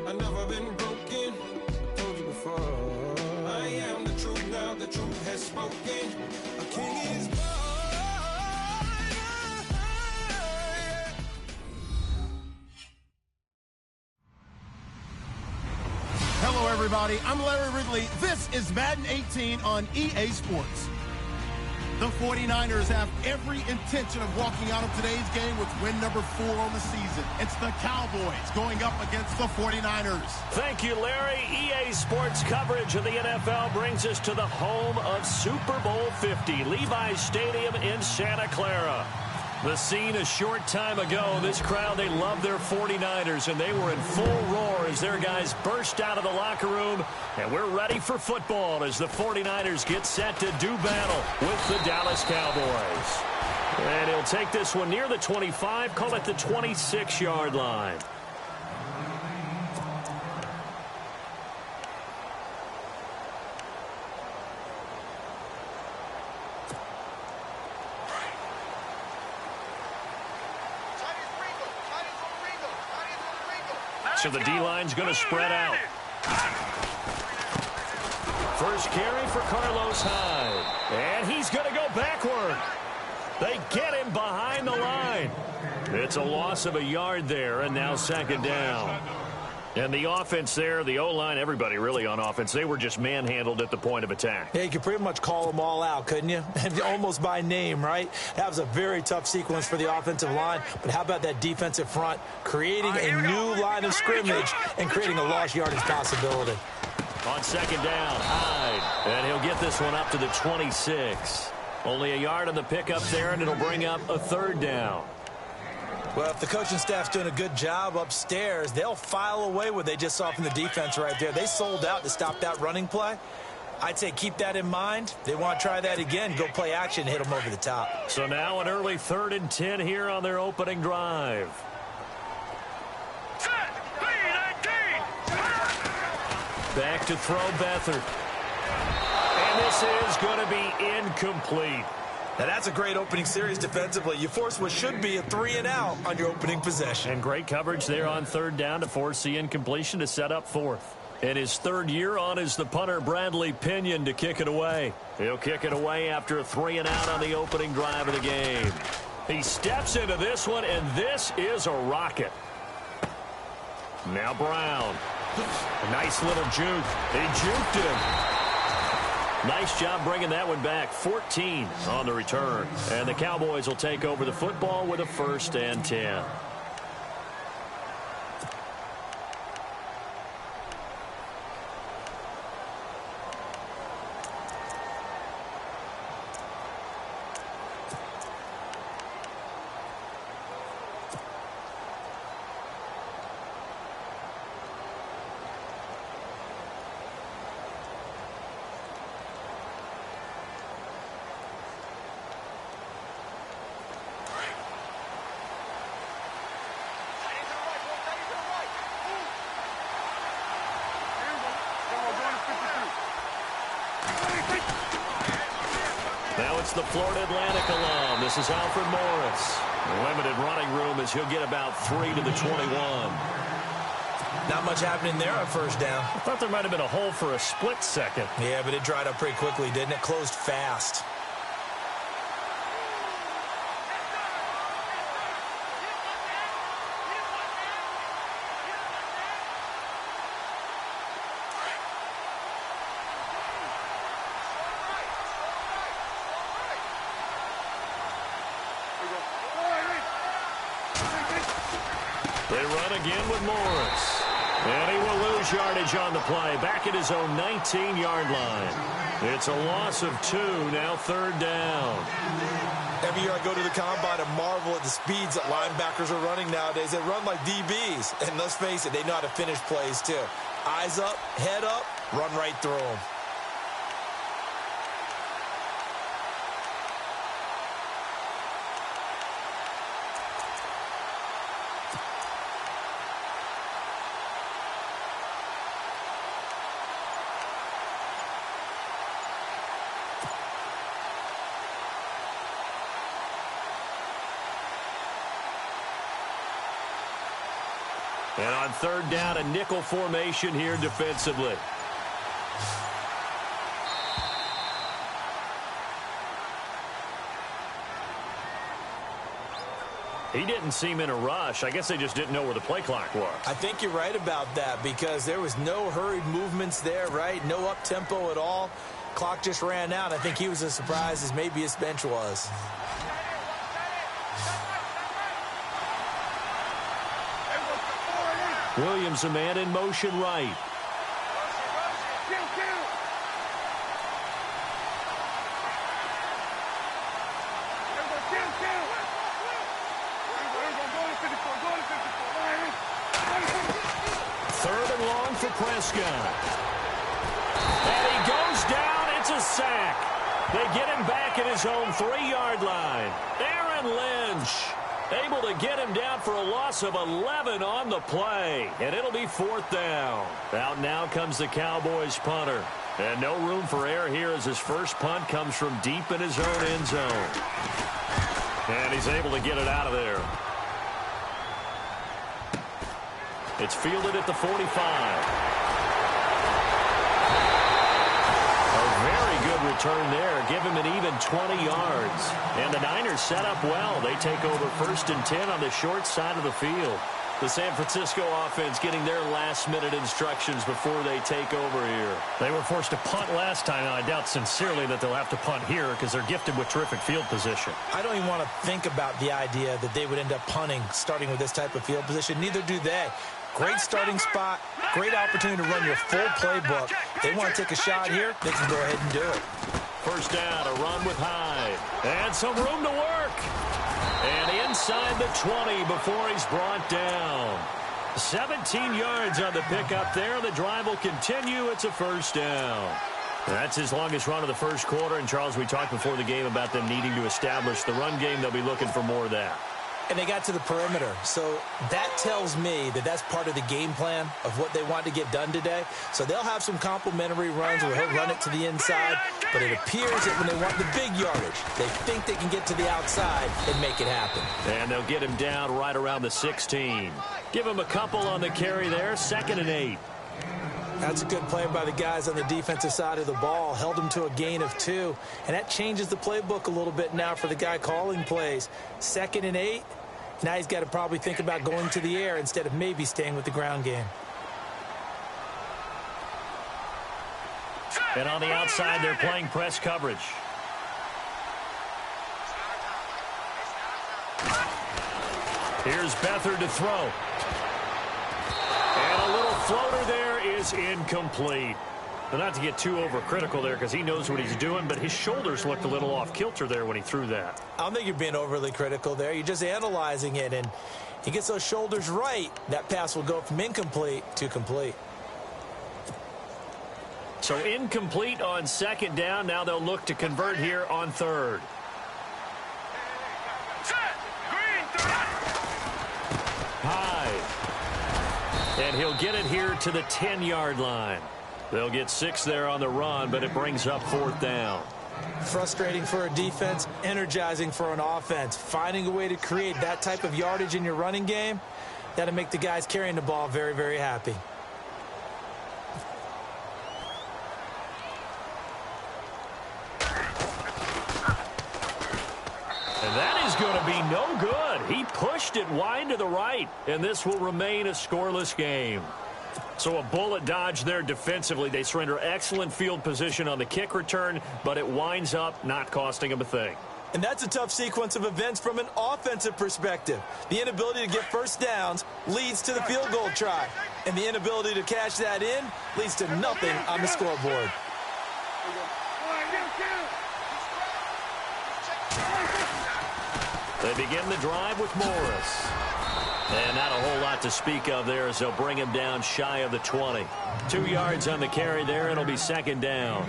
I've never been broken. I told you before. I am the truth now. The truth has spoken. A king is born. Hello, everybody. I'm Larry Ridley. This is Madden 18 on EA Sports. The 49ers have every intention of walking out of today's game with win number 4 on the season. It's the Cowboys going up against the 49ers. Thank you, Larry. EA Sports coverage of the NFL brings us to the home of Super Bowl 50, Levi's Stadium in Santa Clara. The scene a short time ago, this crowd, they love their 49ers, and they were in full roar as their guys burst out of the locker room. And we're ready for football as the 49ers get set to do battle with the Dallas Cowboys. And he'll take this one near the 25, call it the 26-yard line. So the D-line's going to spread out. First carry for Carlos Hyde. And he's going to go backward. They get him behind the line. It's a loss of a yard there, and now second down. And the offense there, the O-line, everybody really on offense, they were just manhandled at the point of attack. Yeah, you could pretty much call them all out, couldn't you? Almost by name, right? That was a very tough sequence for the offensive line. But how about that defensive front creating a new line of scrimmage and creating a lost yardage possibility? On second down, Hyde. And he'll get this one up to the 26. Only a yard on the pickup there, and it'll bring up a third down. Well, if the coaching staff's doing a good job upstairs, they'll file away what they just saw from the defense right there. They sold out to stop that running play. I'd say keep that in mind. They want to try that again, go play action, hit them over the top. So now an early 3rd and 10 here on their opening drive. Back to throw Beathard. And this is going to be incomplete. Now, that's a great opening series defensively. You force what should be a 3-and-out on your opening possession. And great coverage there on third down to force the incompletion to set up fourth. And his third year on is the punter Bradley Pinion to kick it away. He'll kick it away after a 3-and-out on the opening drive of the game. He steps into this one, and this is a rocket. Now Brown. A nice little juke. He juked him. Nice job bringing that one back. 14 on the return. And the Cowboys will take over the football with a 1st and 10. Now it's the Florida Atlantic alum. This is Alfred Morris. Limited running room as he'll get about 3 to the 21. Not much happening there on first down. I thought there might have been a hole for a split second. Yeah, but it dried up pretty quickly, didn't it? Closed fast. They run again with Morris. And he will lose yardage on the play. Back at his own 19-yard line. It's a loss of 2, now third down. Every year I go to the combine and marvel at the speeds that linebackers are running nowadays. They run like DBs. And let's face it, they know how to finish plays too. Eyes up, head up, run right through them. And on third down, a nickel formation here defensively. He didn't seem in a rush. I guess they just didn't know where the play clock was. I think you're right about that because there was no hurried movements there, right? No up-tempo at all. Clock just ran out. I think he was as surprised as maybe his bench was. Williams, a man in motion right. Third and long for Prescott. And he goes down. It's a sack. They get him back at his own 3-yard line. Aaron Lynch able to get him down for a loss of 11 on the play. And it'll be 4th down. Out now comes the Cowboys punter. And no room for error here as his first punt comes from deep in his own end zone. And he's able to get it out of there. It's fielded at the 45. A very good return there. Give him an even 20 yards. And the Niners set up well. They take over 1st and 10 on the short side of the field. The San Francisco offense getting their last-minute instructions before they take over here. They were forced to punt last time, and I doubt sincerely that they'll have to punt here because they're gifted with terrific field position. I don't even want to think about the idea that they would end up punting starting with this type of field position. Neither do they. Great starting spot, great opportunity to run your full playbook. They want to take a shot here, they can go ahead and do it. First down, a run with Hyde. And some room to work. And inside the 20 before he's brought down. 17 yards on the pickup there. The drive will continue. It's a first down. That's his longest run of the first quarter. And, Charles, we talked before the game about them needing to establish the run game. They'll be looking for more of that. And they got to the perimeter. So that tells me that that's part of the game plan of what they want to get done today. So they'll have some complimentary runs where he'll run it to the inside. But it appears that when they want the big yardage, they think they can get to the outside and make it happen. And they'll get him down right around the 16. Give him a couple on the carry there. 2nd and 8. That's a good play by the guys on the defensive side of the ball. Held them to a gain of 2. And that changes the playbook a little bit now for the guy calling plays. 2nd and 8. Now he's got to probably think about going to the air instead of maybe staying with the ground game. And on the outside, they're playing press coverage. Here's Beathard to throw. And a little floater there is incomplete. But not to get too overcritical there because he knows what he's doing, but his shoulders looked a little off kilter there when he threw that. I don't think you're being overly critical there. You're just analyzing it, and he gets those shoulders right. That pass will go from incomplete to complete. So incomplete on 2nd down. Now they'll look to convert here on 3rd. Hyde. And he'll get it here to the 10-yard line. They'll get 6 there on the run, but it brings up 4th down. Frustrating for a defense, energizing for an offense. Finding a way to create that type of yardage in your running game, that'll make the guys carrying the ball very, very happy. And that is going to be no good. He pushed it wide to the right, and this will remain a scoreless game. So a bullet dodge there defensively. They surrender excellent field position on the kick return, but it winds up not costing them a thing. And that's a tough sequence of events from an offensive perspective. The inability to get first downs leads to the field goal try. And the inability to cash that in leads to nothing on the scoreboard. They begin the drive with Morris. And not a whole lot to speak of there as they'll bring him down shy of the 20. 2 yards on the carry there. It'll be 2nd down.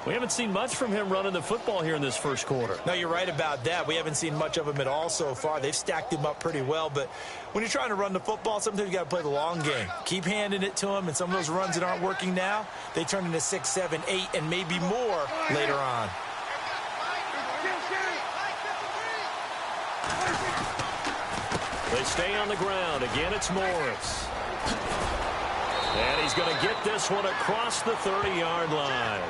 We haven't seen much from him running the football here in this first quarter. No, you're right about that. We haven't seen much of him at all so far. They've stacked him up pretty well. But when you're trying to run the football, sometimes you got to play the long game. Keep handing it to him. And some of those runs that aren't working now, they turn into 6, 7, 8, and maybe more later on. They stay on the ground. Again, it's Morris. And he's going to get this one across the 30-yard line.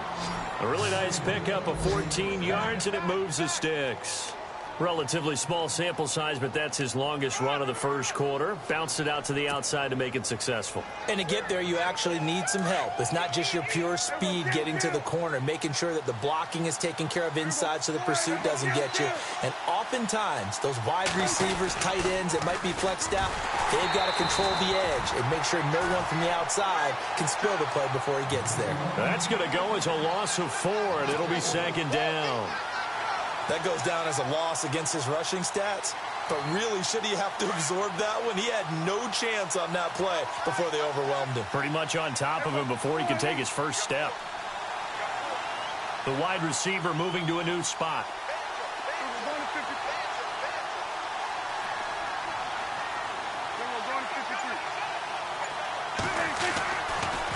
A really nice pickup of 14 yards, and it moves the sticks. Relatively small sample size, but that's his longest run of the first quarter. Bounced it out to the outside to make it successful. And to get there, you actually need some help. It's not just your pure speed getting to the corner, making sure that the blocking is taken care of inside so the pursuit doesn't get you. And oftentimes, those wide receivers, tight ends that might be flexed out, they've got to control the edge and make sure no one from the outside can spill the play before he gets there. That's going to go as a loss of 4, and it'll be 2nd down. That goes down as a loss against his rushing stats. But really, should he have to absorb that one? He had no chance on that play before they overwhelmed him. Pretty much on top of him before he could take his first step. The wide receiver moving to a new spot.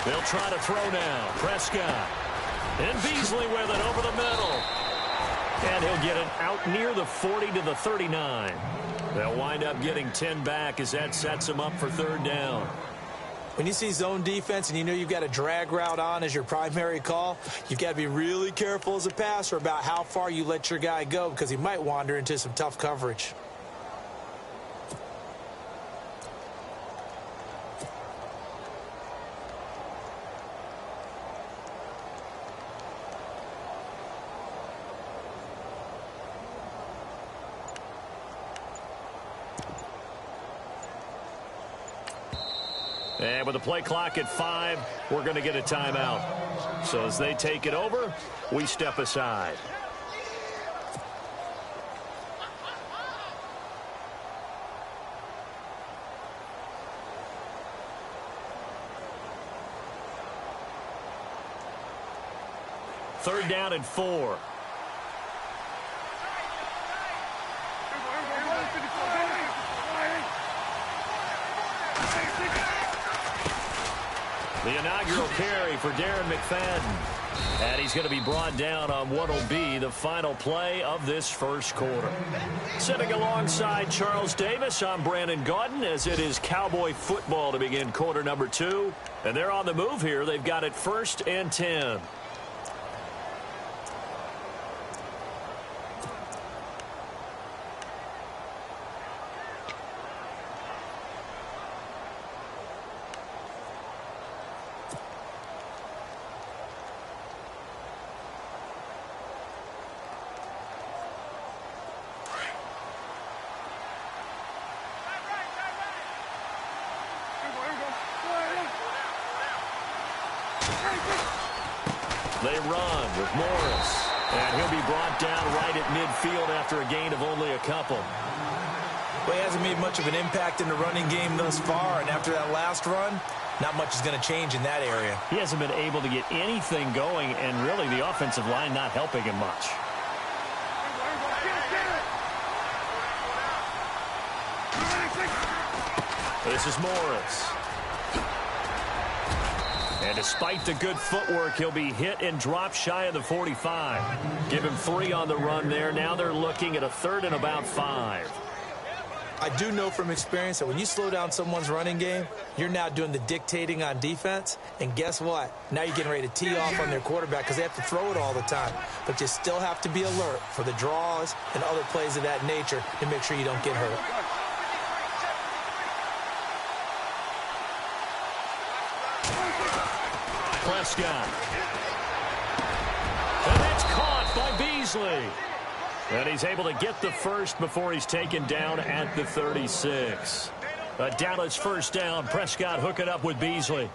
They'll try to throw now. Prescott. And Beasley with it over the middle. And he'll get it out near the 40 to the 39. They'll wind up getting 10 back as that sets them up for 3rd down. When you see zone defense and you know you've got a drag route on as your primary call, you've got to be really careful as a passer about how far you let your guy go because he might wander into some tough coverage. And with the play clock at 5, we're going to get a timeout. So as they take it over, we step aside. Third down and 4. The inaugural carry for Darren McFadden. And he's going to be brought down on what will be the final play of this first quarter. Sitting alongside Charles Davis, I'm Brandon Gaudin as it is Cowboy football to begin quarter number 2. And they're on the move here. They've got it 1st and 10. They run with Morris. And he'll be brought down right at midfield after a gain of only a couple. Well, he hasn't made much of an impact in the running game thus far, and after that last run, not much is going to change in that area. He hasn't been able to get anything going, and really the offensive line not helping him much. This is Morris. And despite the good footwork, he'll be hit and dropped shy of the 45. Give him 3 on the run there. Now they're looking at a 3rd and about 5. I do know from experience that when you slow down someone's running game, you're now doing the dictating on defense. And guess what? Now you're getting ready to tee off on their quarterback because they have to throw it all the time. But you still have to be alert for the draws and other plays of that nature to make sure you don't get hurt. Prescott. And that's caught by Beasley. And he's able to get the first before he's taken down at the 36. A Dallas first down. Prescott hooking up with Beasley.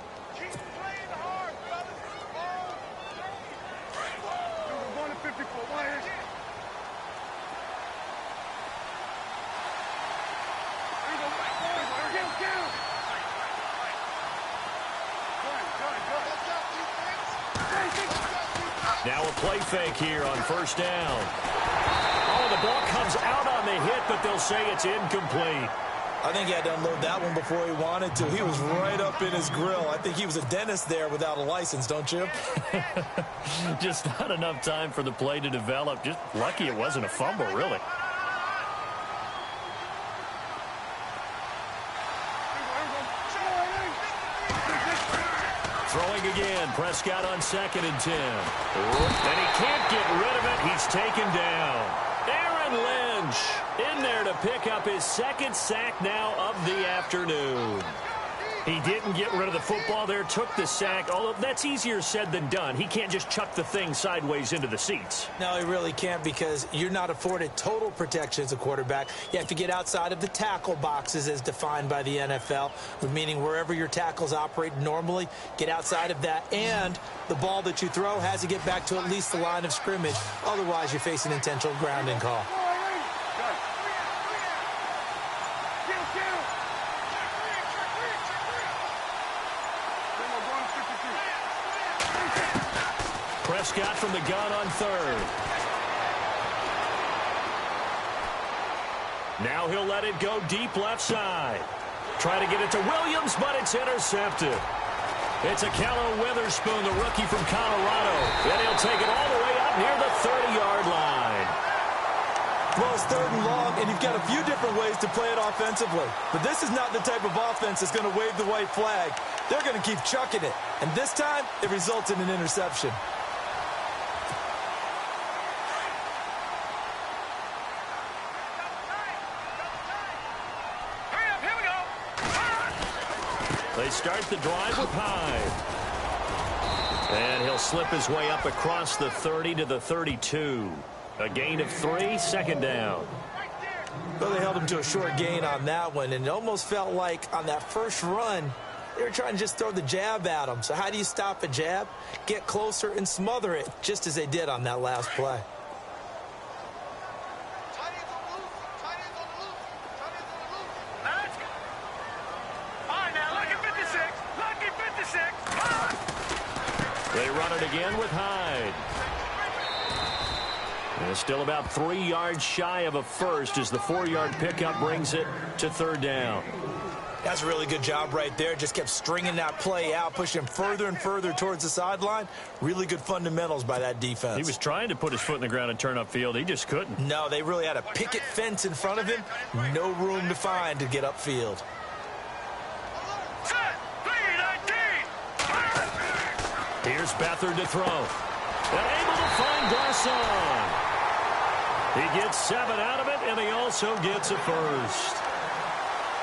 Now a play fake here on first down. Oh, the ball comes out on the hit, but they'll say it's incomplete. I think he had to unload that one before he wanted to. He was right up in his grill. I think he was a dentist there without a license, don't you? Just not enough time for the play to develop. Just lucky it wasn't a fumble, really. Throwing again. Prescott on 2nd and 10. And he can't get rid of it. He's taken down. Aaron Lynch in there to pick up his 2nd sack now of the afternoon. He didn't get rid of the football there, took the sack, although that's easier said than done. He can't just chuck the thing sideways into the seats. No, he really can't, because you're not afforded total protection as a quarterback. You have to get outside of the tackle boxes as defined by the NFL, meaning wherever your tackles operate normally, get outside of that, and the ball that you throw has to get back to at least the line of scrimmage. Otherwise, you're facing an intentional grounding call. Prescott from the gun on 3rd. Now he'll let it go deep left side. Try to get it to Williams, but it's intercepted. It's a Callow Witherspoon, the rookie from Colorado. And he'll take it all the way up near the 30-yard line. Well, it's 3rd and long, and you've got a few different ways to play it offensively. But this is not the type of offense that's going to wave the white flag. They're going to keep chucking it. And this time, it results in an interception. They start the drive with Hyde. And he'll slip his way up across the 30 to the 32. A gain of 3, 2nd down. Well, they held him to a short gain on that one, and it almost felt like on that first run, they were trying to just throw the jab at him. So how do you stop a jab? Get closer and smother it, just as they did on that last play. They run it again with Hyde. And still about 3 yards shy of a first as the 4-yard pickup brings it to 3rd down. That's a really good job right there. Just kept stringing that play out, pushing him further and further towards the sideline. Really good fundamentals by that defense. He was trying to put his foot in the ground and turn upfield. He just couldn't. No, they really had a picket fence in front of him. No room to find to get upfield. Here's Beathard to throw. And able to find Garcon. He gets 7 out of it, and he also gets a first.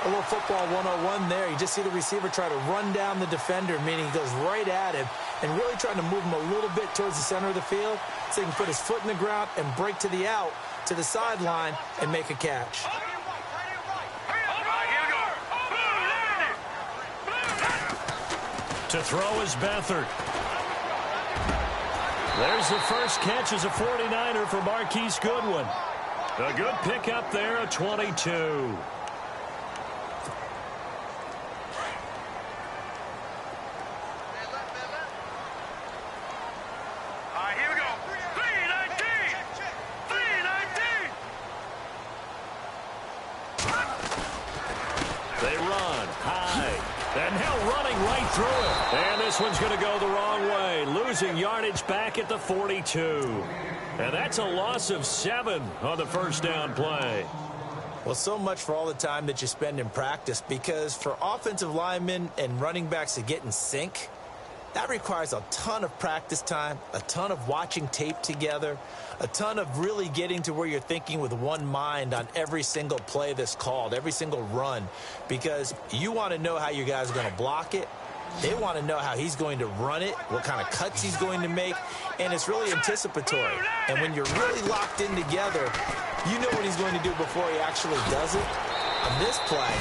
A little football 101 there. You just see the receiver try to run down the defender, meaning he goes right at him and really trying to move him a little bit towards the center of the field so he can put his foot in the ground and break to the out, to the sideline, and make a catch. To throw is Beathard. There's the first catch as a 49er for Marquise Goodwin. A good pickup there, a 22. They run high. And now running right through it. And this one's going to go the wrong way. Losing yardage back at the 42. And that's a loss of 7 on the first down play. Well, so much for all the time that you spend in practice, because for offensive linemen and running backs to get in sync, that requires a ton of practice time, a ton of watching tape together, a ton of really getting to where you're thinking with one mind on every single play that's called, every single run, because you want to know how your guys are going to block it. They want to know how he's going to run it, what kind of cuts he's going to make, and it's really anticipatory. And when you're really locked in together, you know what he's going to do before he actually does it. On this play,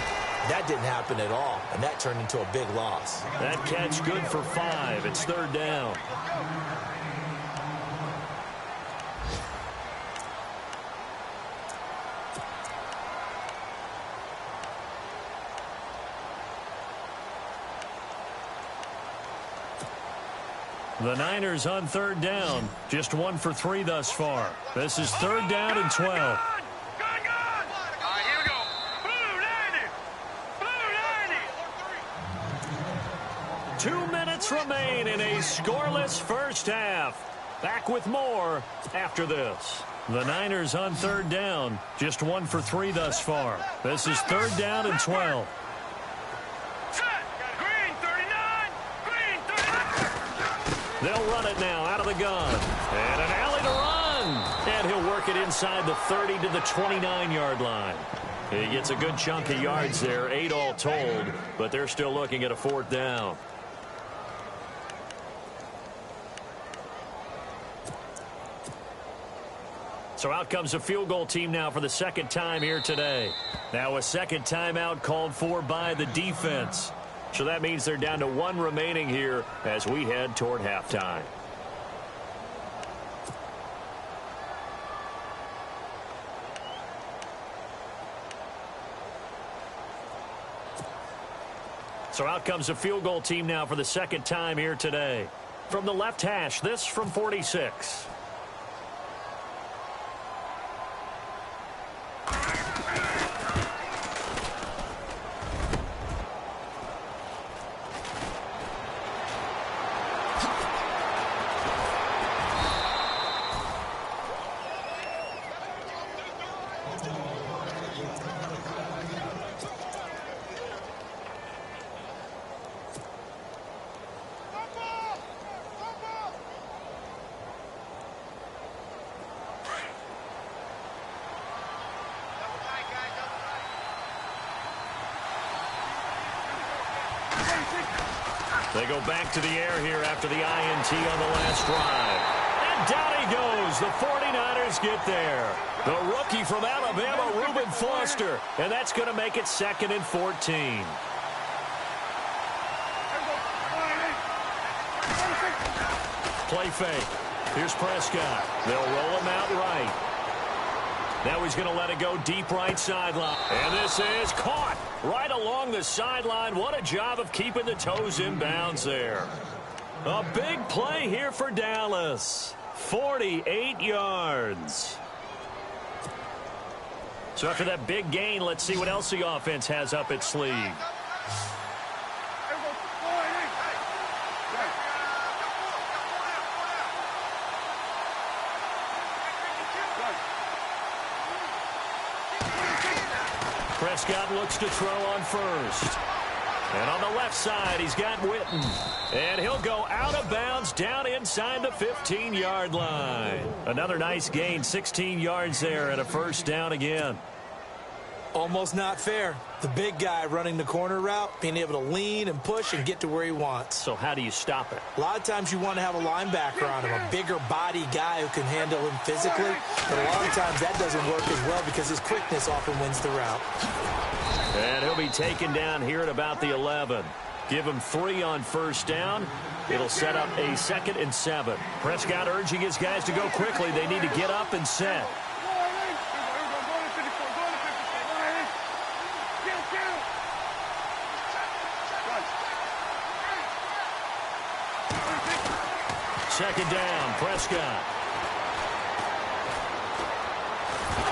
that didn't happen at all, and that turned into a big loss. That catch good for 5. It's 3rd down. The Niners on 3rd down. Just 1 for 3 thus far. This is 3rd down and 12. 2 minutes remain in a scoreless first half. Back with more after this. The Niners on 3rd down. Just 1 for 3 thus far. This is 3rd down and 12. They'll run it now out of the gun. And an alley to run. And he'll work it inside the 30 to the 29-yard line. He gets a good chunk of yards there, 8 all told, but they're still looking at a 4th down. So out comes a field goal team now for the 2nd time here today. Now a 2nd timeout called for by the defense. So that means they're down to 1 remaining here as we head toward halftime. So out comes a field goal team now for the 2nd time here today. From the left hash, this from 46. They go back to the air here after the INT on the last drive. And down he goes. The 49ers get there. The rookie from Alabama, Reuben Foster. And that's going to make it 2nd and 14. Play fake. Here's Prescott. They'll roll him out right. Now he's going to let it go deep right sideline. And this is caught right along the sideline. What a job of keeping the toes in bounds there. A big play here for Dallas. 48 yards. So after that big gain, let's see what else the offense has up its sleeve. Prescott looks to throw on first. And on the left side, he's got Witten. And he'll go out of bounds down inside the 15-yard line. Another nice gain, 16 yards there and a 1st down again. Almost not fair. The big guy running the corner route, being able to lean and push and get to where he wants. So how do you stop it? A lot of times you want to have a linebacker on him, a bigger body guy who can handle him physically. But a lot of times that doesn't work as well because his quickness often wins the route. And he'll be taken down here at about the 11. Give him 3 on 1st down. It'll set up a 2nd and 7. Prescott urging his guys to go quickly. They need to get up and set. Second down, Prescott.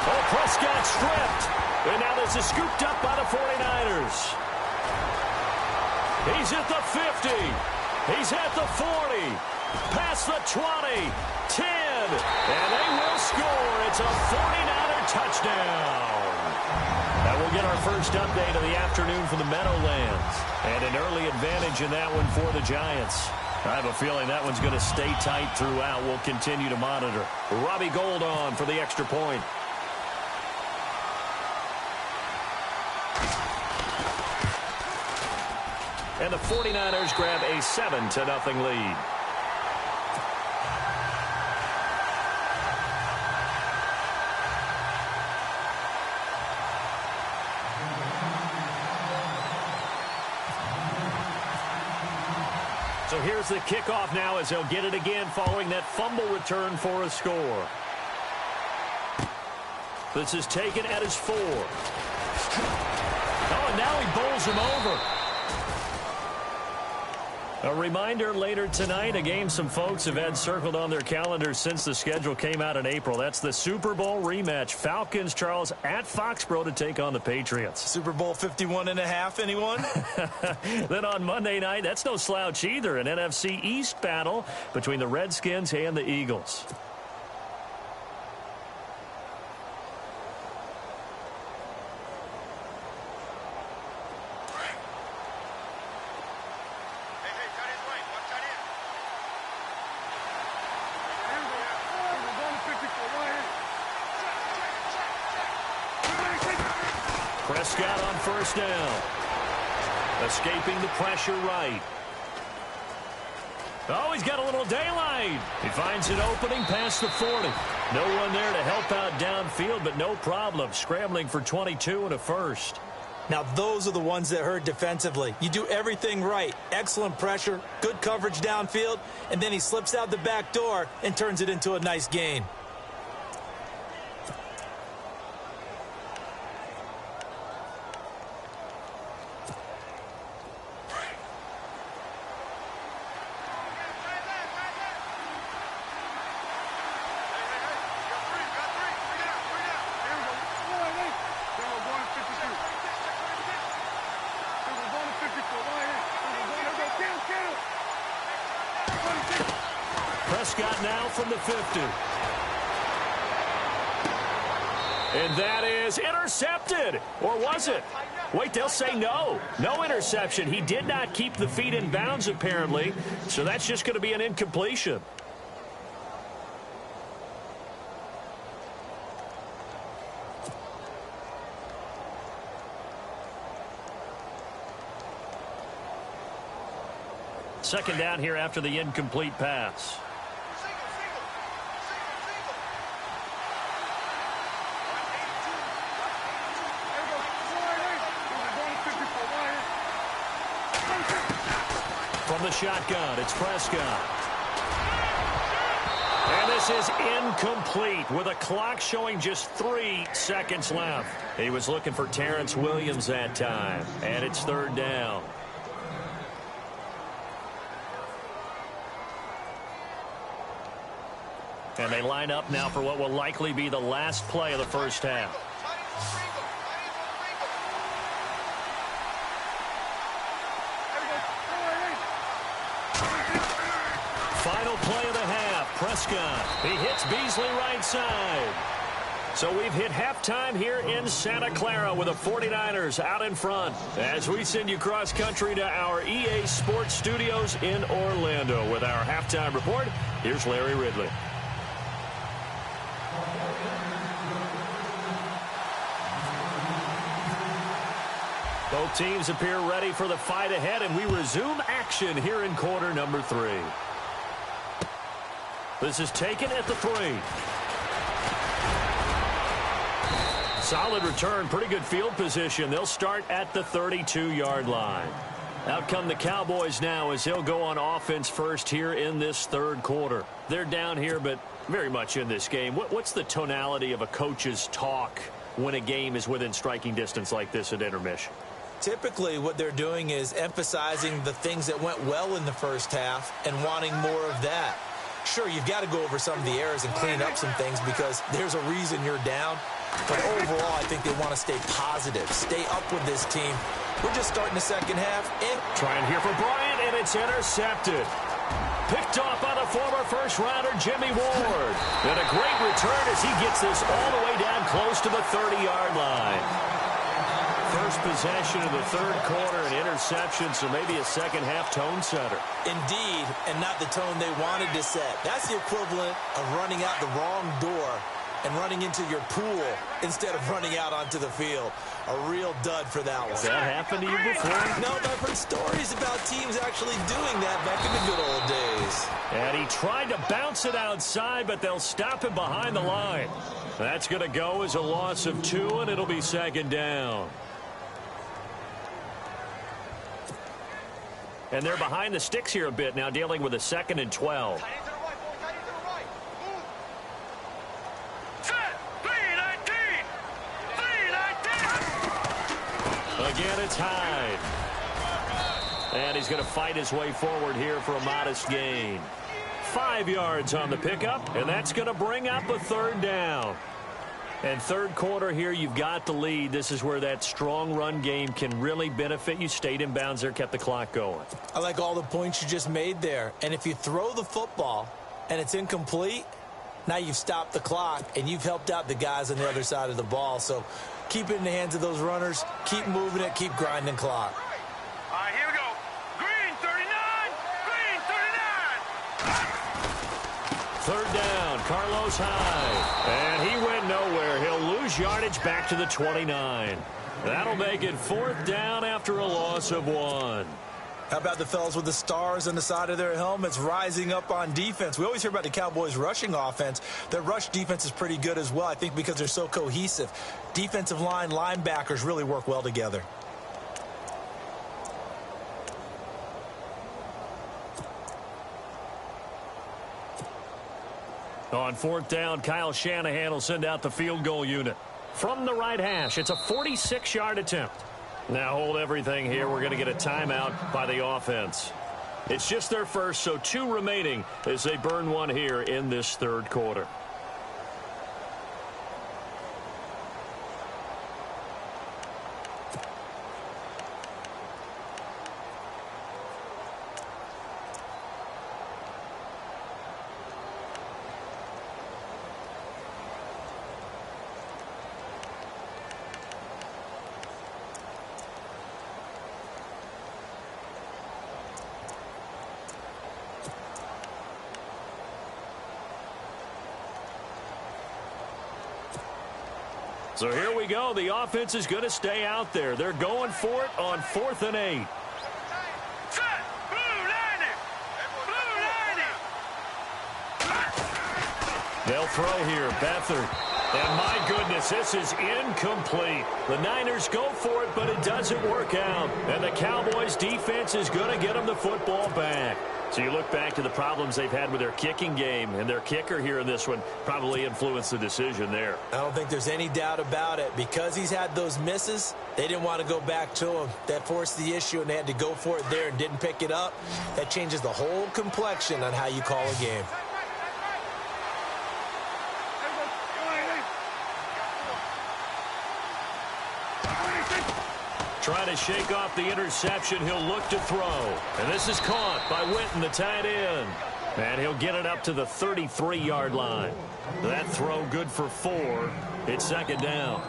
Oh, Prescott stripped. And now this is scooped up by the 49ers. He's at the 50. He's at the 40. Past the 20. 10. And they will score. It's a 49er touchdown. And we'll get our first update of the afternoon from the Meadowlands. And an early advantage in that one for the Giants. I have a feeling that one's going to stay tight throughout. We'll continue to monitor. Robbie Gould on for the extra point. And the 49ers grab a 7-0 lead. So here's the kickoff now as they'll get it again following that fumble return for a score. This is taken at his 4. Oh, and now he bowls him over. A reminder later tonight, a game some folks have had circled on their calendars since the schedule came out in April. That's the Super Bowl rematch. Falcons, Charles, at Foxborough to take on the Patriots. Super Bowl 51.5, anyone? Then on Monday night, that's no slouch either, an NFC East battle between the Redskins and the Eagles. Prescott on first down. Escaping the pressure right. Oh, he's got a little daylight. He finds an opening past the 40. No one there to help out downfield, but no problem. Scrambling for 22 and a first. Now, those are the ones that hurt defensively. You do everything right. Excellent pressure, good coverage downfield, and then he slips out the back door and turns it into a nice gain. Prescott now from the 50. And that is intercepted. Or was it? Wait, they'll say no. No interception. He did not keep the feet in bounds, apparently. So that's just going to be an incompletion. Second down here after the incomplete pass. From the shotgun, it's Prescott. And this is incomplete with a clock showing just 3 seconds left. He was looking for Terrence Williams that time, and it's third down. And they line up now for what will likely be the last play of the first half. Final play of the half. Prescott. He hits Beasley right side. So we've hit halftime here in Santa Clara with the 49ers out in front. As we send you cross country to our EA Sports Studios in Orlando with our halftime report, here's Larry Ridley. Both teams appear ready for the fight ahead, and we resume action here in quarter number 3. This is taken at the 3. Solid return, pretty good field position. They'll start at the 32-yard line. Out come the Cowboys now as they'll go on offense first here in this third quarter. They're down here, but very much in this game. What's the tonality of a coach's talk when a game is within striking distance like this at intermission? Typically, what they're doing is emphasizing the things that went well in the first half and wanting more of that. Sure, you've got to go over some of the errors and clean up some things because there's a reason you're down. But overall, I think they want to stay positive, stay up with this team. We're just starting the second half. Trying here for Bryant, and it's intercepted. Picked off by the former first-rounder Jimmy Ward. And a great return as he gets this all the way down close to the 30-yard line. First possession of the third quarter, an interception, so maybe a second-half tone setter. Indeed, and not the tone they wanted to set. That's the equivalent of running out the wrong door and running into your pool instead of running out onto the field. A real dud for that one. Has that happened to you before? No, but I've heard stories about teams actually doing that back in the good old days. And he tried to bounce it outside, but they'll stop him behind the line. That's going to go as a loss of 2, and it'll be second down. And they're behind the sticks here a bit now, dealing with a 2nd and 12. Again, it's Hyde. And he's going to fight his way forward here for a modest gain. 5 yards on the pickup, and that's going to bring up a third down. And third quarter here, you've got the lead. This is where that strong run game can really benefit you. Stayed in bounds there, kept the clock going. I like all the points you just made there. And if you throw the football and it's incomplete, now you've stopped the clock and you've helped out the guys on the other side of the ball. So keep it in the hands of those runners. Keep moving it. Keep grinding clock. All right, here we go. Green 39. Green 39. Third down, Carlos Hyde. And he went nowhere. He'll lose yardage back to the 29. That'll make it 4th down after a loss of 1. How about the fellas with the stars on the side of their helmets rising up on defense? We always hear about the Cowboys' rushing offense. Their rush defense is pretty good as well, I think, because they're so cohesive. Defensive line, linebackers really work well together. On 4th down, Kyle Shanahan will send out the field goal unit. From the right hash, it's a 46-yard attempt. Now hold everything here. We're going to get a timeout by the offense. It's just their first, so 2 remaining as they burn 1 here in this 3rd quarter. So here we go. The offense is going to stay out there. They're going for it on 4th and 8. Set. Blue landing. Blue landing. They'll throw here. Beathard. And my goodness, this is incomplete. The Niners go for it, but it doesn't work out. And the Cowboys defense is going to get them the football back. So you look back to the problems they've had with their kicking game, and their kicker here in this one probably influenced the decision there. I don't think there's any doubt about it. Because he's had those misses, they didn't want to go back to him. That forced the issue, and they had to go for it there and didn't pick it up. That changes the whole complexion on how you call a game. Trying to shake off the interception. He'll look to throw. And this is caught by Witten, the tight end. And he'll get it up to the 33-yard line. That throw good for 4. It's 2nd down.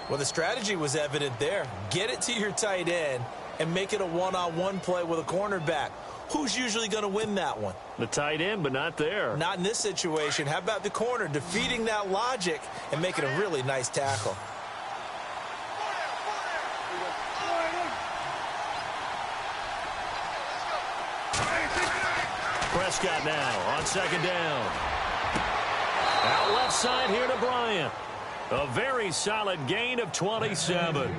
Well, the strategy was evident there. Get it to your tight end and make it a one-on-one play with a cornerback. Who's usually going to win that one? The tight end, but not there. Not in this situation. How about the corner defeating that logic and making a really nice tackle? Prescott now on 2nd down. Out left side here to Bryant. A very solid gain of 27.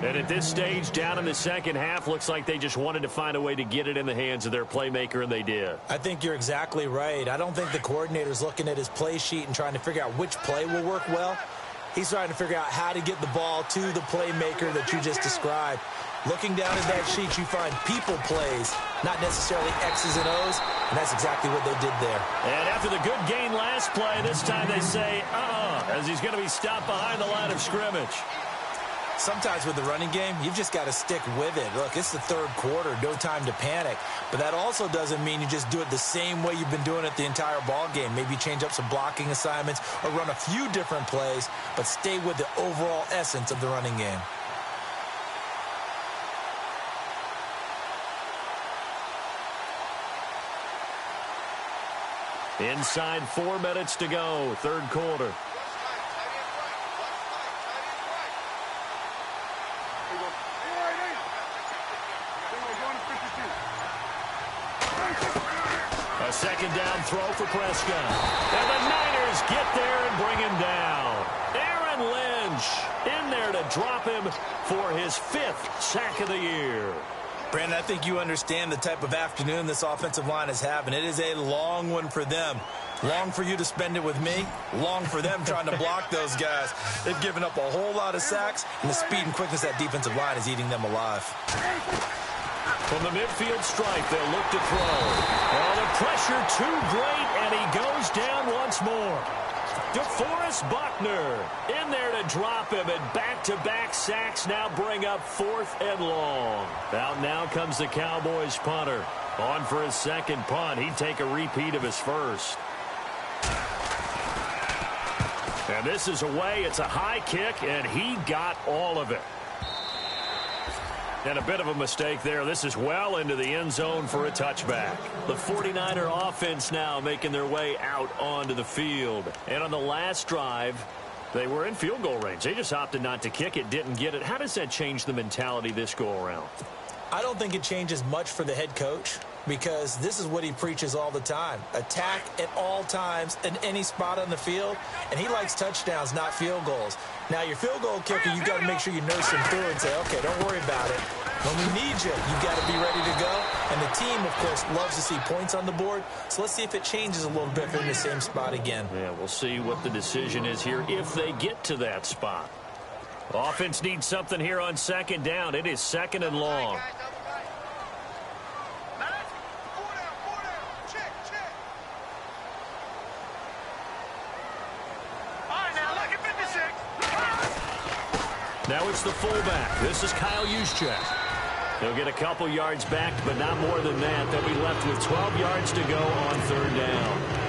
And at this stage, down in the 2nd half, looks like they just wanted to find a way to get it in the hands of their playmaker, and they did. I think you're exactly right. I don't think the coordinator's looking at his play sheet and trying to figure out which play will work well. He's trying to figure out how to get the ball to the playmaker that you just described. Looking down at that sheet, you find people plays, not necessarily X's and O's, and that's exactly what they did there. And after the good gain last play, this time they say, as he's going to be stopped behind the line of scrimmage. Sometimes with the running game, you've just got to stick with it. Look, it's the 3rd quarter, no time to panic. But that also doesn't mean you just do it the same way you've been doing it the entire ball game. Maybe change up some blocking assignments or run a few different plays, but stay with the overall essence of the running game. Inside 4 minutes to go, 3rd quarter. A 2nd down throw for Prescott. And the Niners get there and bring him down. Aaron Lynch in there to drop him for his 5th sack of the year. Brandon, I think you understand the type of afternoon this offensive line is having. It is a long one for them. Long for you to spend it with me. Long for them trying to block those guys. They've given up a whole lot of sacks, and the speed and quickness of that defensive line is eating them alive. From the midfield stripe, they'll look to throw. Oh, the pressure too great, and he goes down once more. DeForest Buckner in there to drop him, and back-to-back sacks now bring up 4th and long. Out now comes the Cowboys punter. On for his 2nd punt. He'd take a repeat of his 1st. And this is away. It's a high kick, and he got all of it. And a bit of a mistake there. This is well into the end zone for a touchback. The 49er offense now making their way out onto the field. And on the last drive, They were in field goal range. They just opted not to kick it, didn't get it. How does that change the mentality this go-around? I don't think it changes much for the head coach because this is what he preaches all the time. Attack at all times in any spot on the field, and he likes touchdowns, not field goals. Now, your field goal kicker, you've got to make sure you nurse him through and say, okay, don't worry about it. When we need you, you've got to be ready to go. And the team, of course, loves to see points on the board. So let's see if it changes a little bit if they're in the same spot again. Yeah, we'll see what the decision is here if they get to that spot. Offense needs something here on second down. It is second and long. Now it's the fullback. This is Kyle Juszczyk. He'll get a couple yards back, but not more than that. They'll be left with 12 yards to go on third down.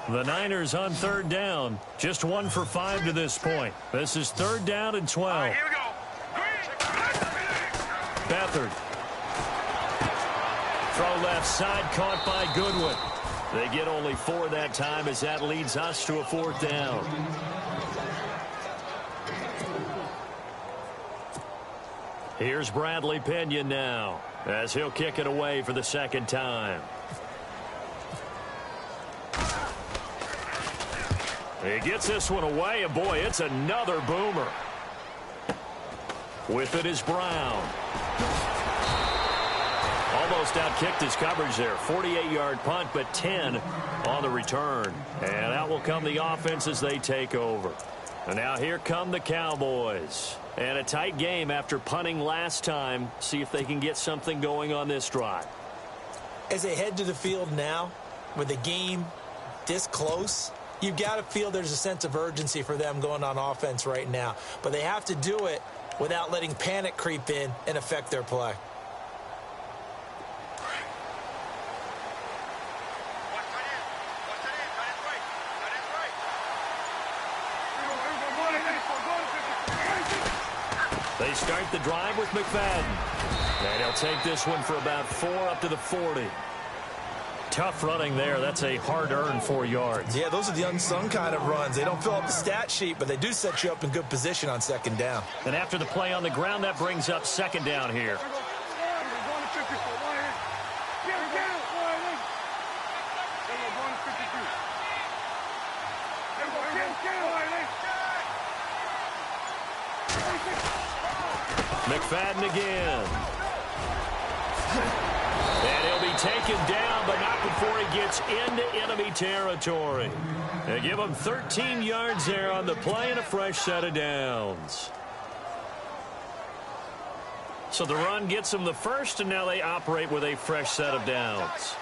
The Niners on third down. Just 1 for 5 to this point. This is third down and 12. Right, here we go. Beathard. Throw left side, caught by Goodwin. They get only 4 that time as that leads us to a fourth down. Here's Bradley Pinion now as he'll kick it away for the second time. He gets this one away, and boy, it's another boomer. With it is Brown. Almost outkicked his coverage there. 48-yard punt, but 10 on the return. And out will come the offense as they take over. And now here come the Cowboys. And a tight game after punting last time. See if they can get something going on this drive. As they head to the field now, with the game this close, you've got to feel there's a sense of urgency for them going on offense right now. But they have to do it without letting panic creep in and affect their play. They start the drive with McFadden. And he'll take this one for about 4 up to the 40. Tough running there. That's a hard-earned 4 yards. Yeah, those are the unsung kind of runs. They don't fill up the stat sheet, but they do set you up in good position on second down. And after the play on the ground, that brings up second down here. McFadden again. And he'll be taken down, but not before he gets into enemy territory. They give him 13 yards there on the play and a fresh set of downs. So the run gets them the first, and now they operate with a fresh set of downs.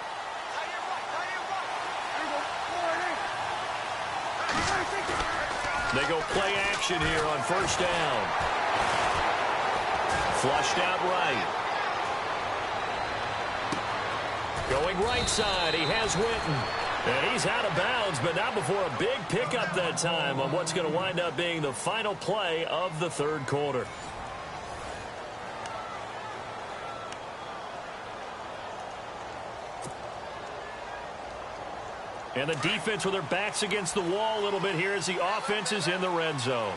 They go play action here on first down. Flushed out right. Going right side, he has Witten. And he's out of bounds, but not before a big pickup that time on what's going to wind up being the final play of the third quarter. And the defense with their backs against the wall a little bit here as the offense is in the red zone.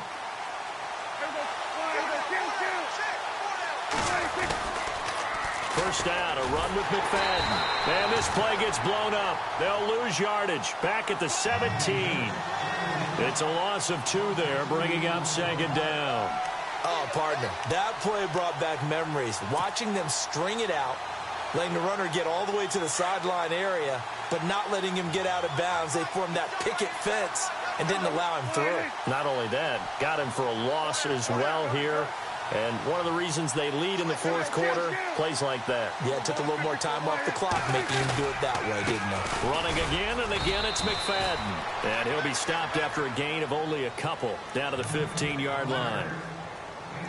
First down, a run with McFadden. And this play gets blown up. They'll lose yardage back at the 17. It's a loss of 2 there, bringing up second down. Oh, partner, that play brought back memories. Watching them string it out, letting the runner get all the way to the sideline area, but not letting him get out of bounds. They formed that picket fence and didn't allow him through. Not only that, got him for a loss as well here. And one of the reasons they lead in the fourth quarter, plays like that. Yeah, it took a little more time off the clock making him do it that way, didn't it? Running again, and again it's McFadden. And he'll be stopped after a gain of only a couple down to the 15-yard line.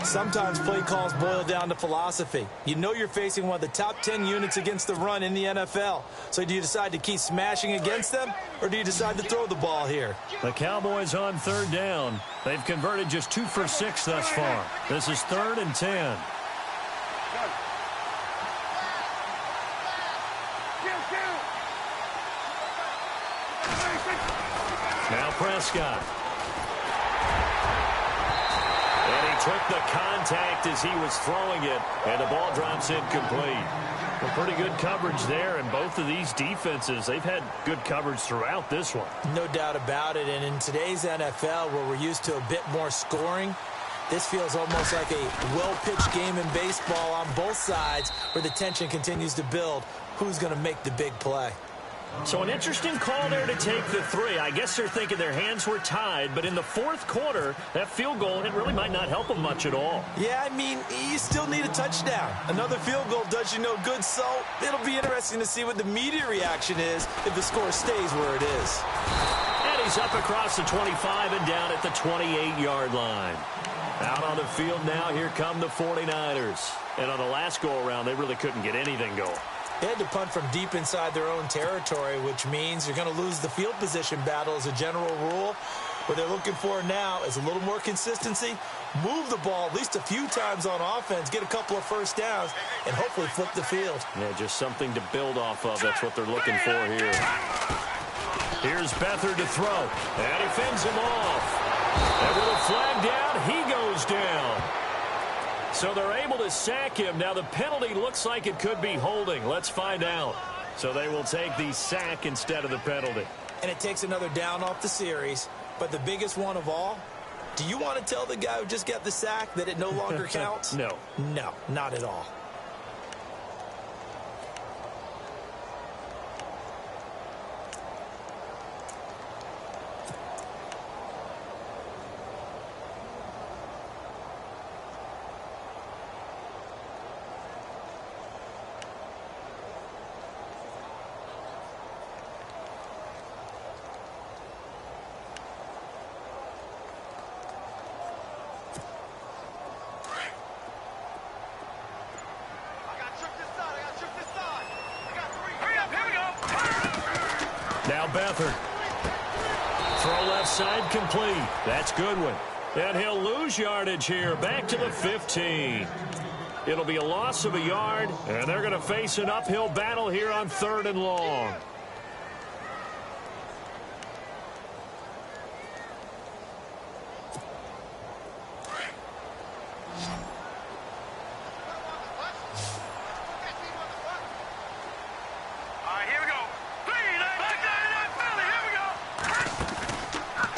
Sometimes play calls boil down to philosophy. You know you're facing one of the top 10 units against the run in the NFL. So do you decide to keep smashing against them, or do you decide to throw the ball here? The Cowboys on third down. They've converted just 2 for 6 thus far. This is 3rd and 10. Now Prescott. Took the contact as he was throwing it, and the ball drops incomplete. Well, pretty good coverage there, and both of these defenses, they've had good coverage throughout this one. No doubt about it, and in today's NFL, where we're used to a bit more scoring, this feels almost like a well-pitched game in baseball on both sides, where the tension continues to build. Who's going to make the big play? So an interesting call there to take the 3. I guess they're thinking their hands were tied, but in the fourth quarter, that field goal, it really might not help them much at all. Yeah, I mean, you still need a touchdown. Another field goal does you no good, so it'll be interesting to see what the media reaction is if the score stays where it is. And he's up across the 25 and down at the 28-yard line. Out on the field now, here come the 49ers. And on the last go-around, they really couldn't get anything going. They had to punt from deep inside their own territory, which means you're going to lose the field position battle as a general rule. What they're looking for now is a little more consistency, move the ball at least a few times on offense, get a couple of first downs, and hopefully flip the field. Yeah, just something to build off of. That's what they're looking for here. Here's Beathard to throw, and he fends him off. And with a flag down, he goes down. So they're able to sack him. Now the penalty looks like it could be holding. Let's find out. So they will take the sack instead of the penalty. And it takes another down off the series. But the biggest one of all, do you want to tell the guy who just got the sack that it no longer counts? No. No, not at all. Now Beathard. Throw left side complete. That's Goodwin. And he'll lose yardage here. Back to the 15. It'll be a loss of a yard, and they're going to face an uphill battle here on 3rd and long.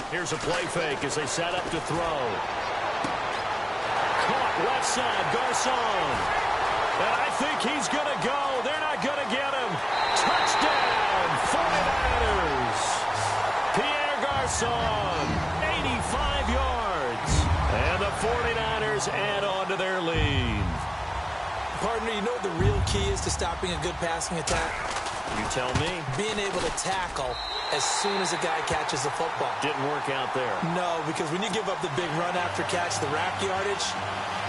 Here's a play fake as they set up to throw. Caught left side, Garcon. And I think he's going to go. They're not going to get him. Touchdown, 49ers. Pierre Garcon, 85 yards. And the 49ers add on to their lead. Partner, you know what the real key is to stopping a good passing attack? You tell me. Being able to tackle as soon as a guy catches the football. Didn't work out there. No, because when you give up the big run after catch, the rack yardage,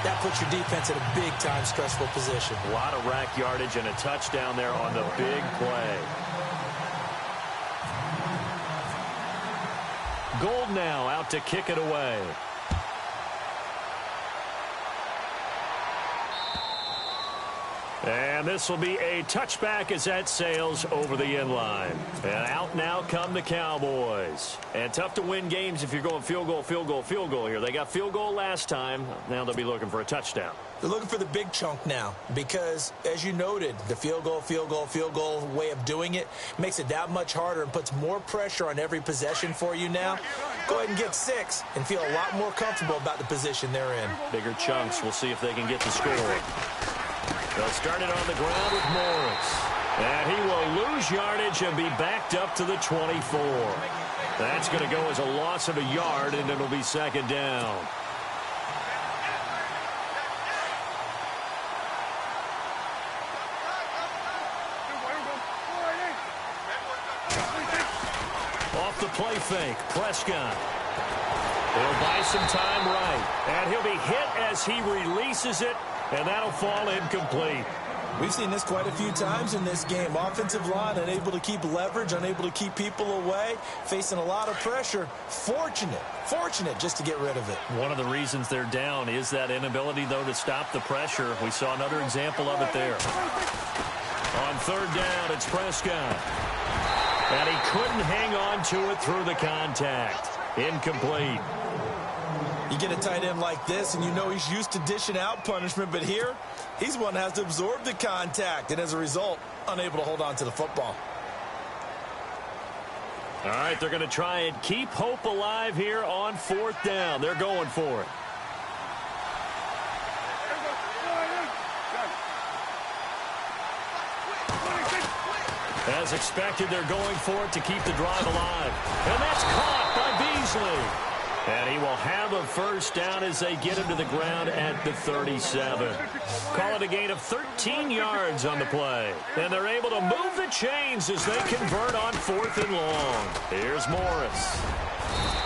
that puts your defense in a big-time stressful position. A lot of rack yardage and a touchdown there on the big play. Gold now out to kick it away. And this will be a touchback as that sails over the end line. And out now come the Cowboys. And tough to win games if you're going field goal, field goal, field goal here. They got field goal last time. Now they'll be looking for a touchdown. They're looking for the big chunk now because, as you noted, the field goal way of doing it makes it that much harder and puts more pressure on every possession for you now. Go ahead and get 6 and feel a lot more comfortable about the position they're in. Bigger chunks. We'll see if they can get the score. They'll start it on the ground with Morris. And he will lose yardage and be backed up to the 24. That's going to go as a loss of a yard, and it'll be second down. play fake. Prescott. He'll buy some time right. And he'll be hit as he releases it, and that'll fall incomplete. We've seen this quite a few times in this game. Offensive line unable to keep leverage, unable to keep people away, facing a lot of pressure. Fortunate just to get rid of it. One of the reasons they're down is that inability, though, to stop the pressure. We saw another example of it there. On third down, it's Prescott. And he couldn't hang on to it through the contact. Incomplete. You get a tight end like this, and you know he's used to dishing out punishment, but here, he's one that has to absorb the contact, and as a result, unable to hold on to the football. All right, they're going to try and keep hope alive here on fourth down. They're going for it. As expected, they're going for it to keep the drive alive. And that's caught by Beasley. And he will have a first down as they get him to the ground at the 37. Call it a gain of 13 yards on the play. And they're able to move the chains as they convert on fourth and long. Here's Morris.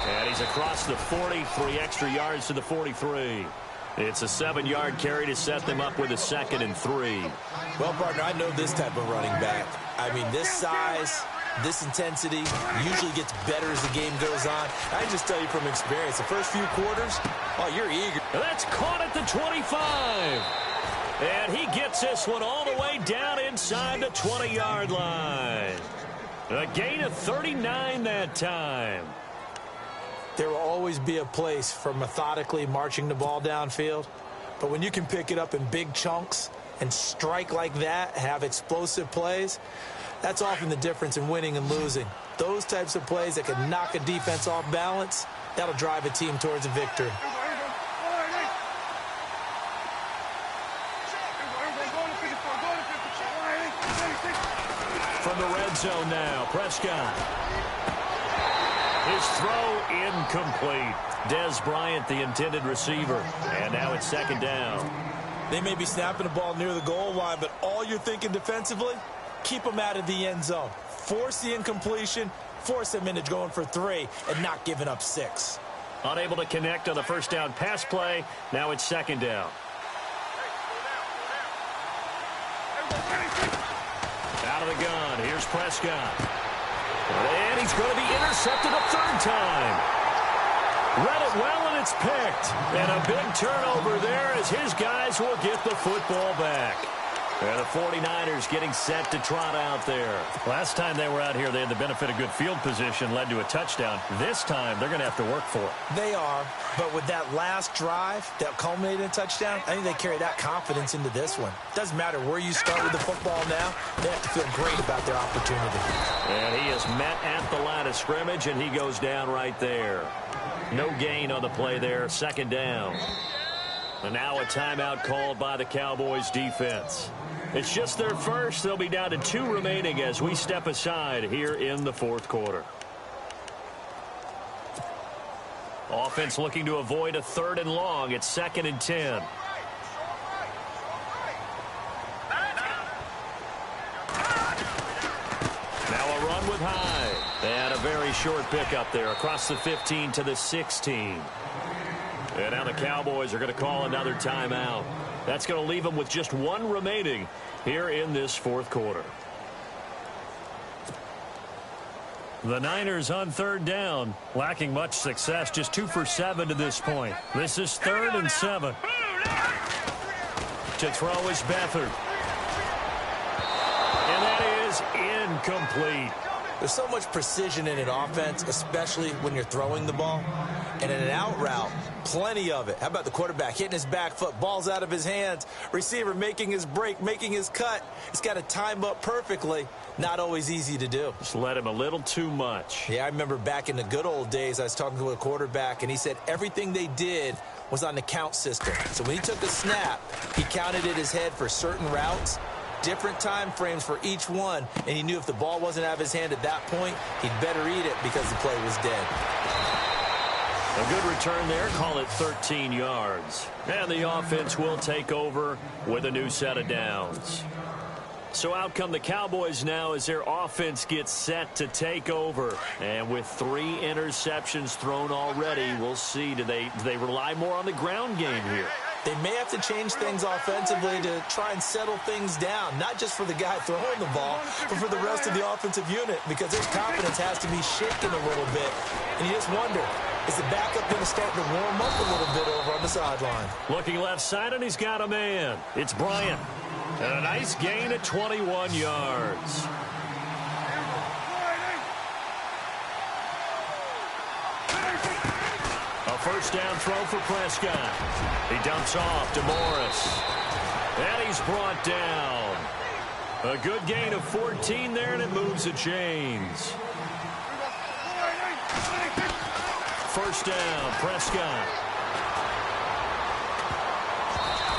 And he's across the 40, 3 extra yards to the 43. It's a 7-yard carry to set them up with a 2nd and 3. Well, partner, I know this type of running back. I mean, this size, this intensity usually gets better as the game goes on. I can just tell you from experience, the first few quarters, oh, you're eager. That's caught at the 25. And he gets this one all the way down inside the 20-yard line. A gain of 39 that time. There will always be a place for methodically marching the ball downfield. But when you can pick it up in big chunks and strike like that, have explosive plays, that's often the difference in winning and losing. Those types of plays that can knock a defense off balance, that'll drive a team towards a victory. From the red zone now, Prescott. His throw incomplete. Dez Bryant, the intended receiver. And now it's 2nd down. They may be snapping the ball near the goal line, but all you're thinking defensively, keep them out of the end zone. Force the incompletion, force them into going for 3, and not giving up 6. Unable to connect on the first down pass play. Now it's 2nd down. Out of the gun. Here's Prescott. And he's going to be intercepted a 3rd time. Read it well, and it's picked. And a big turnover there as his guys will get the football back. And the 49ers getting set to trot out there. Last time they were out here, they had the benefit of good field position, led to a touchdown. This time, they're going to have to work for it. They are, but with that last drive that culminated in a touchdown, I think they carry that confidence into this one. Doesn't matter where you start with the football now, they have to feel great about their opportunity. And he is met at the line of scrimmage, and he goes down right there. No gain on the play there, 2nd down. And now a timeout called by the Cowboys defense. It's just their first. They'll be down to 2 remaining as we step aside here in the 4th quarter. Offense looking to avoid a 3rd and long. It's 2nd and 10. Now a run with Hyde. And a very short pickup there across the 15 to the 16. And now the Cowboys are going to call another timeout. That's going to leave them with just 1 remaining here in this 4th quarter. The Niners on 3rd down, lacking much success, just 2 for 7 to this point. This is 3rd and 7. To throw is Beathard. And that is incomplete. There's so much precision in an offense, especially when you're throwing the ball. And in an out route, plenty of it. How about the quarterback hitting his back foot, ball's out of his hands, receiver making his break, making his cut. He's got to time up perfectly. Not always easy to do. Just let him a little too much. Yeah, I remember back in the good old days, I was talking to a quarterback, and he said everything they did was on the count system. So when he took a snap, he counted in his head for certain routes, different time frames for each one, and he knew if the ball wasn't out of his hand at that point, he'd better eat it because the play was dead. A good return there, call it 13 yards. And the offense will take over with a new set of downs. So out come the Cowboys now as their offense gets set to take over. And with 3 interceptions thrown already, we'll see. Do they rely more on the ground game here? They may have to change things offensively to try and settle things down, not just for the guy throwing the ball, but for the rest of the offensive unit, because their confidence has to be shaken a little bit. And you just wonder, is the backup going to start to warm up a little bit over on the sideline? Looking left side, and he's got a man. It's Bryant. And a nice gain at 21 yards. A first down throw for Prescott. He dumps off to Morris. And he's brought down. A good gain of 14 there, and it moves the chains. First down, Prescott.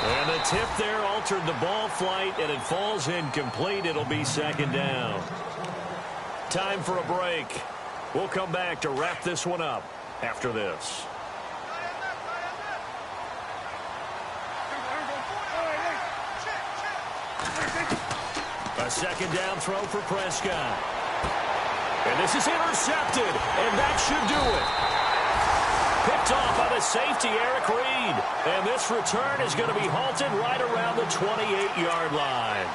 And the tip there altered the ball flight, and it falls incomplete. It'll be second down. Time for a break. We'll come back to wrap this one up after this. A second down throw for Prescott. And this is intercepted, and that should do it. Picked off by the safety, Eric Reed. And this return is going to be halted right around the 28-yard line.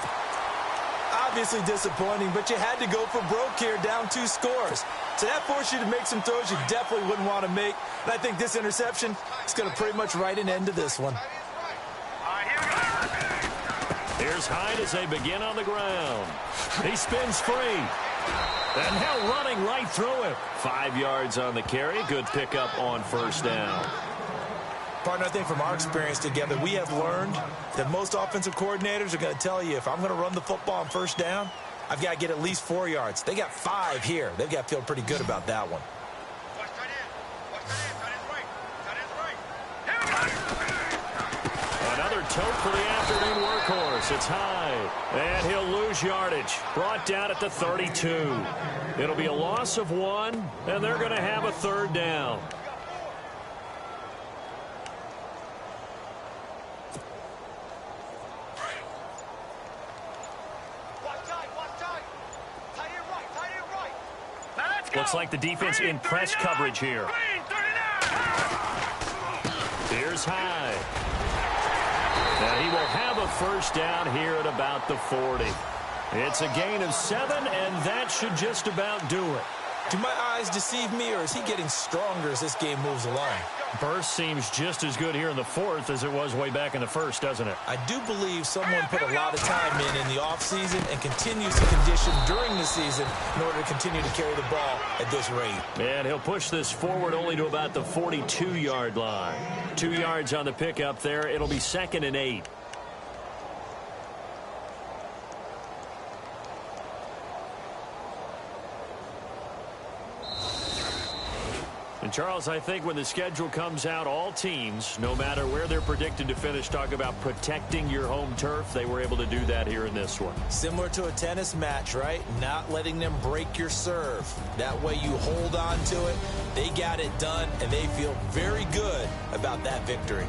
Obviously disappointing, but you had to go for broke here, down 2 scores. So that forced you to make some throws you definitely wouldn't want to make. And I think this interception is going to pretty much write an end to this one. Here's Hyde as they begin on the ground. He spins free. And now running right through it. 5 yards on the carry. Good pickup on first down. Partner, I think from our experience together, we have learned that most offensive coordinators are going to tell you, if I'm going to run the football on first down, I've got to get at least 4 yards. They got 5 here. They've got to feel pretty good about that one. Another tote for the afternoon workhorse. It's Hyde. And he'll lose yardage. Brought down at the 32. It'll be a loss of 1, and they're going to have a third down. Looks like the defense in press coverage here. Here's Hyde. Now he will have a first down here at about the 40. It's a gain of 7, and that should just about do it. Do my eyes deceive me, or is he getting stronger as this game moves along? Burst seems just as good here in the 4th as it was way back in the 1st, doesn't it? I do believe someone put a lot of time in the offseason and continues to condition during the season in order to continue to carry the ball at this rate. And he'll push this forward only to about the 42-yard line. 2 yards on the pickup there. It'll be 2nd and 8. And Charles, I think when the schedule comes out, all teams, no matter where they're predicted to finish, talk about protecting your home turf. They were able to do that here in this one. Similar to a tennis match, right? Not letting them break your serve. That way you hold on to it. They got it done, and they feel very good about that victory.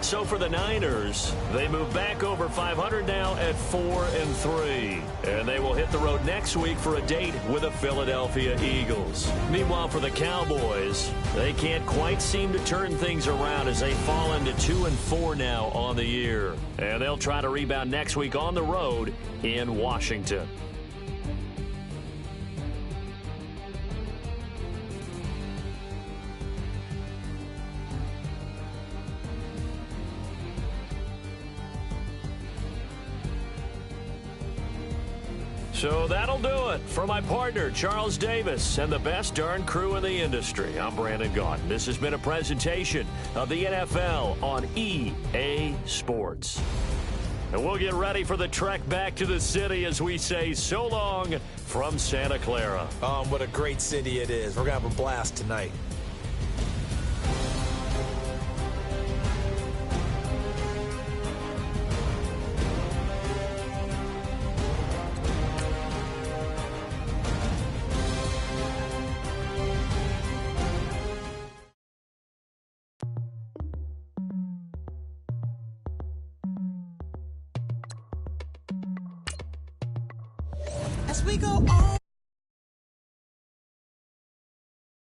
So for the Niners, they move back over 500 now at 4-3. And they will hit the road next week for a date with the Philadelphia Eagles. Meanwhile, for the Cowboys, they can't quite seem to turn things around as they fall into 2-4 now on the year. And they'll try to rebound next week on the road in Washington. So that'll do it for my partner, Charles Davis, and the best darn crew in the industry. I'm Brandon Gaudin. This has been a presentation of the NFL on EA Sports. And we'll get ready for the trek back to the city as we say so long from Santa Clara. What a great city it is. We're going to have a blast tonight. as we go on.